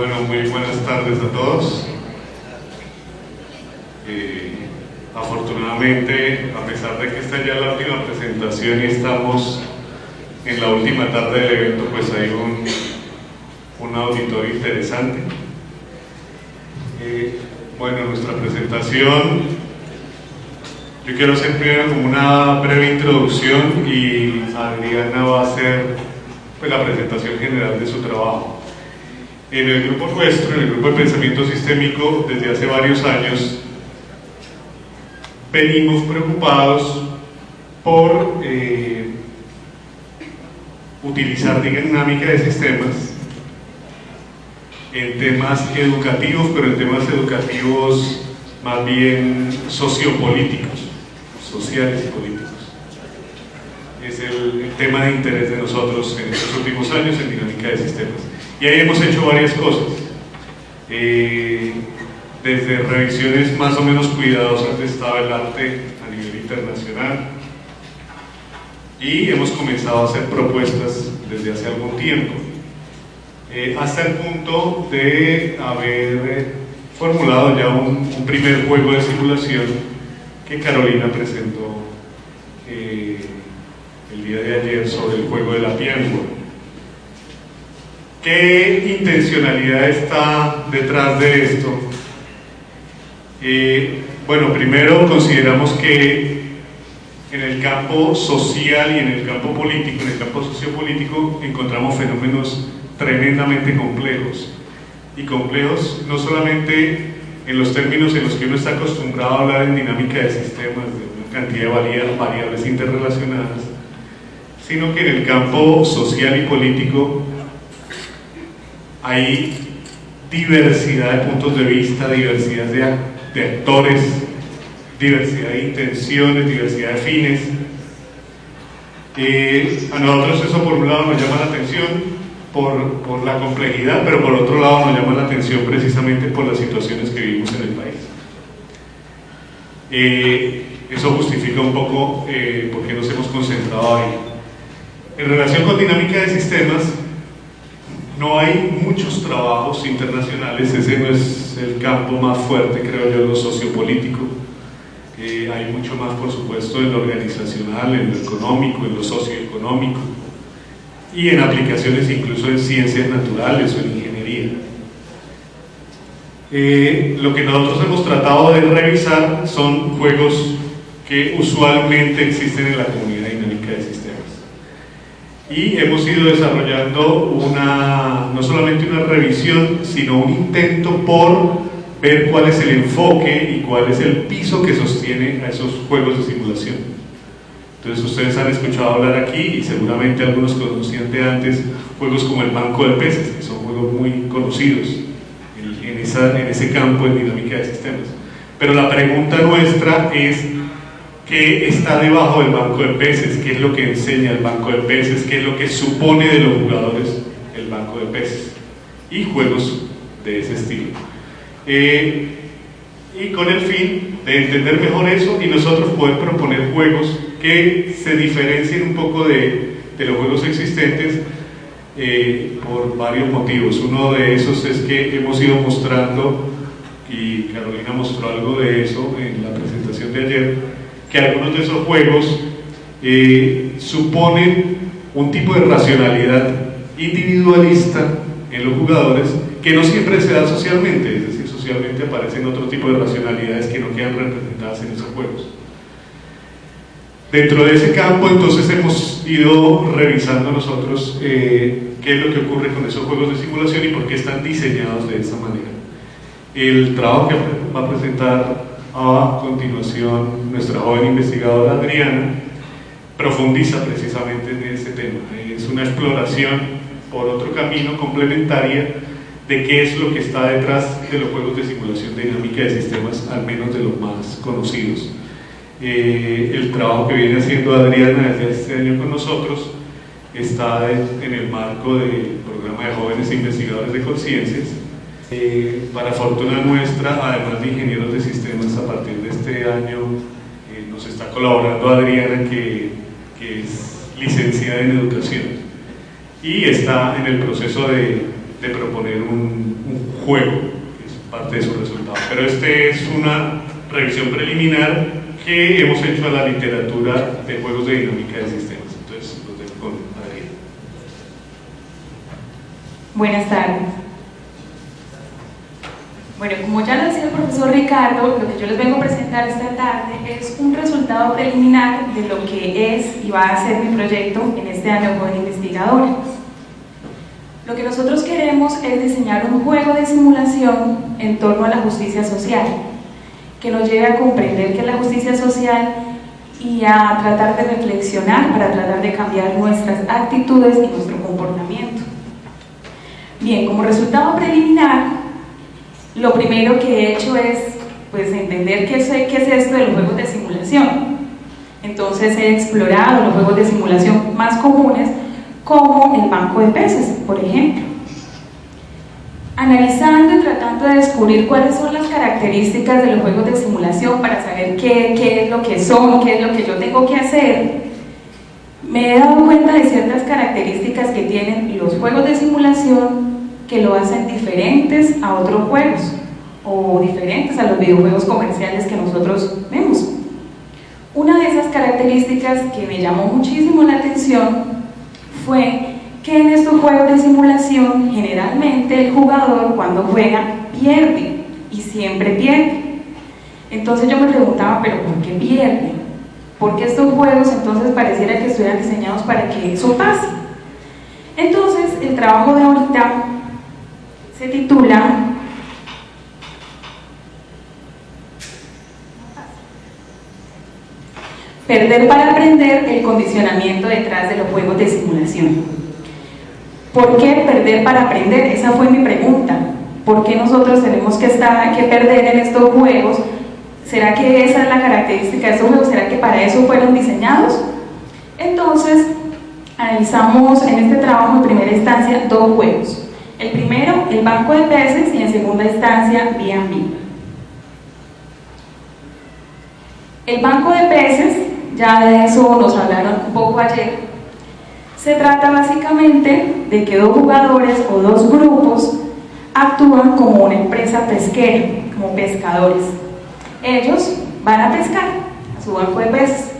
Bueno, muy buenas tardes a todos. Afortunadamente, a pesar de que esta ya es la última presentación y estamos en la última tarde del evento, pues hay un auditorio interesante. Bueno, nuestra presentación, yo quiero hacer primero como una breve introducción y Adriana va a hacer pues la presentación general de su trabajo. En el grupo nuestro, en el grupo de pensamiento sistémico, desde hace varios años venimos preocupados por utilizar dinámica de sistemas en temas educativos, pero en temas educativos más bien sociopolíticos, sociales y políticos. Es el tema de interés de nosotros en estos últimos años en dinámica de sistemas. Y ahí hemos hecho varias cosas, desde revisiones más o menos cuidadosas de estado del arte a nivel internacional, y hemos comenzado a hacer propuestas desde hace algún tiempo, hasta el punto de haber formulado ya un primer juego de simulación que Carolina presentó el día de ayer sobre el juego de la piano. ¿Qué intencionalidad está detrás de esto? Bueno, primero consideramos que en el campo social y en el campo político, en el campo sociopolítico, encontramos fenómenos tremendamente complejos. Y complejos no solamente en los términos en los que uno está acostumbrado a hablar en dinámica de sistemas, de una cantidad de variables interrelacionadas, sino que en el campo social y político hay diversidad de puntos de vista, diversidad de actores, diversidad de intenciones, diversidad de fines. A nosotros eso por un lado nos llama la atención por la complejidad, pero por otro lado nos llama la atención precisamente por las situaciones que vivimos en el país. Eso justifica un poco por qué nos hemos concentrado ahí. En relación con dinámica de sistemas, no hay muchos trabajos internacionales, ese no es el campo más fuerte, creo yo, en lo sociopolítico. Hay mucho más, por supuesto, en lo organizacional, en lo económico, en lo socioeconómico y en aplicaciones incluso en ciencias naturales o en ingeniería. Lo que nosotros hemos tratado de revisar son juegos que usualmente existen en la comunidad dinámica de sistemas. Y hemos ido desarrollando no solamente una revisión, sino un intento por ver cuál es el enfoque y cuál es el piso que sostiene a esos juegos de simulación. Entonces ustedes han escuchado hablar aquí, y seguramente algunos conocían de antes, juegos como el Banco de Peces, que son juegos muy conocidos en ese campo de dinámica de sistemas. Pero la pregunta nuestra es: ¿qué está debajo del banco de peces? ¿Qué es lo que enseña el banco de peces? ¿Qué es lo que supone de los jugadores el banco de peces? Y juegos de ese estilo. Y con el fin de entender mejor eso y nosotros poder proponer juegos que se diferencien un poco de los juegos existentes por varios motivos. Uno de esos es que hemos ido mostrando, y Carolina mostró algo de eso en la presentación de ayer, que algunos de esos juegos suponen un tipo de racionalidad individualista en los jugadores que no siempre se da socialmente, es decir, socialmente aparecen otro tipo de racionalidades que no quedan representadas en esos juegos. Dentro de ese campo, entonces, hemos ido revisando nosotros qué es lo que ocurre con esos juegos de simulación y por qué están diseñados de esa manera. El trabajo que va a presentar a continuación nuestra joven investigadora Adriana profundiza precisamente en ese tema. Es una exploración por otro camino complementaria de qué es lo que está detrás de los juegos de simulación dinámica de sistemas, al menos de los más conocidos. El trabajo que viene haciendo Adriana desde este año con nosotros está en el marco del programa de jóvenes investigadores de Conciencias. Para fortuna nuestra, además de ingenieros de sistemas, a partir de este año nos está colaborando Adriana, que es licenciada en educación y está en el proceso de de proponer un juego, que es parte de su resultado. Pero este es una revisión preliminar que hemos hecho a la literatura de juegos de dinámica de sistemas. Entonces, los dejo con Adrián. Buenas tardes. Bueno, como ya lo decía el profesor Ricardo, lo que yo les vengo a presentar esta tarde es un resultado preliminar de lo que es y va a ser mi proyecto en este año joven investigadora. Lo que nosotros queremos es diseñar un juego de simulación en torno a la justicia social, que nos lleve a comprender qué es la justicia social y a tratar de reflexionar para tratar de cambiar nuestras actitudes y nuestro comportamiento. Bien, como resultado preliminar, lo primero que he hecho es pues, entender qué es esto de los juegos de simulación. Entonces he explorado los juegos de simulación más comunes, como el banco de peces, por ejemplo. Analizando y tratando de descubrir cuáles son las características de los juegos de simulación para saber qué es lo que son, qué es lo que yo tengo que hacer, me he dado cuenta de ciertas características que tienen los juegos de simulación que lo hacen diferentes a otros juegos o diferentes a los videojuegos comerciales que nosotros vemos. Una de esas características que me llamó muchísimo la atención fue que en estos juegos de simulación generalmente el jugador cuando juega pierde y siempre pierde. Entonces yo me preguntaba, ¿pero por qué pierde? Porque estos juegos entonces pareciera que estuvieran diseñados para que eso pase. Entonces el trabajo de ahorita se titula Perder para aprender, el condicionamiento detrás de los juegos de simulación. ¿Por qué perder para aprender? Esa fue mi pregunta. ¿Por qué nosotros tenemos que perder en estos juegos? ¿Será que esa es la característica de estos juegos? ¿Será que para eso fueron diseñados? Entonces, analizamos en este trabajo en primera instancia dos juegos. El primero, el banco de peces, y en segunda instancia, B&B. El banco de peces, ya de eso nos hablaron un poco ayer, se trata básicamente de que dos jugadores o dos grupos actúan como una empresa pesquera, como pescadores. Ellos van a pescar a su banco de peces.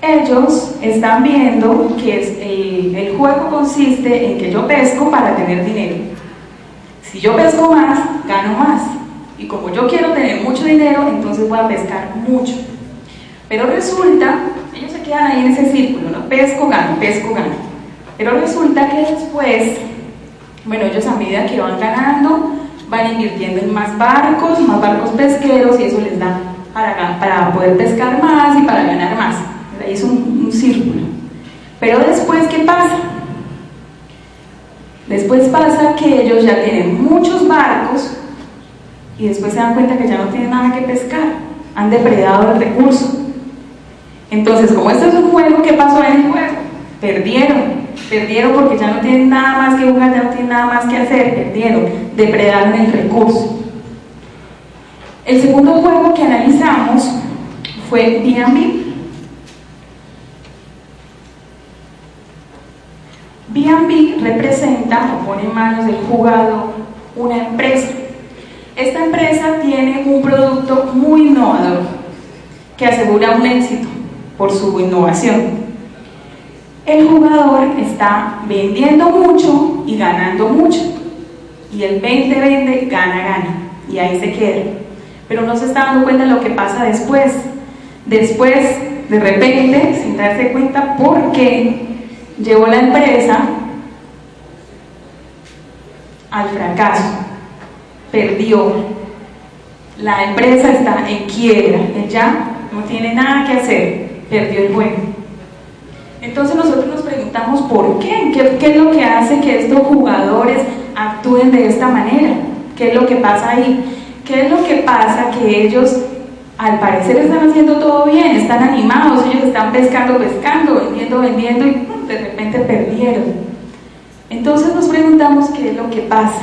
Ellos están viendo que el juego consiste en que yo pesco para tener dinero. Si yo pesco más, gano más. Y como yo quiero tener mucho dinero, entonces voy a pescar mucho. Pero resulta, ellos se quedan ahí en ese círculo, ¿no? Pesco, gano, pesco, gano. Pero resulta que después, bueno, ellos a medida que van ganando, van invirtiendo en más barcos pesqueros, y eso les da para poder pescar más y para ganar más. Ahí es un círculo. Pero después, ¿qué pasa? Después pasa que ellos ya tienen muchos barcos y después se dan cuenta que ya no tienen nada que pescar, han depredado el recurso. Entonces, como este es un juego, ¿qué pasó en el juego? Perdieron porque ya no tienen nada más que jugar, ya no tienen nada más que hacer, perdieron, depredaron el recurso. El segundo juego que analizamos fue B&B. B&B representa o pone en manos del jugador una empresa. Esta empresa tiene un producto muy innovador que asegura un éxito por su innovación. El jugador está vendiendo mucho y ganando mucho, y el vende, gana, y ahí se queda. Pero no se está dando cuenta de lo que pasa después. Después, de repente, sin darse cuenta por qué, llevó la empresa al fracaso, perdió, la empresa está en quiebra, él ya no tiene nada que hacer, perdió el juego. Entonces nosotros nos preguntamos ¿por qué? ¿Qué es lo que hace que estos jugadores actúen de esta manera? ¿Qué es lo que pasa ahí? ¿Qué es lo que pasa? Que ellos al parecer están haciendo todo bien, están animados, ellos están pescando, vendiendo y de repente perdieron. Entonces nos preguntamos qué es lo que pasa.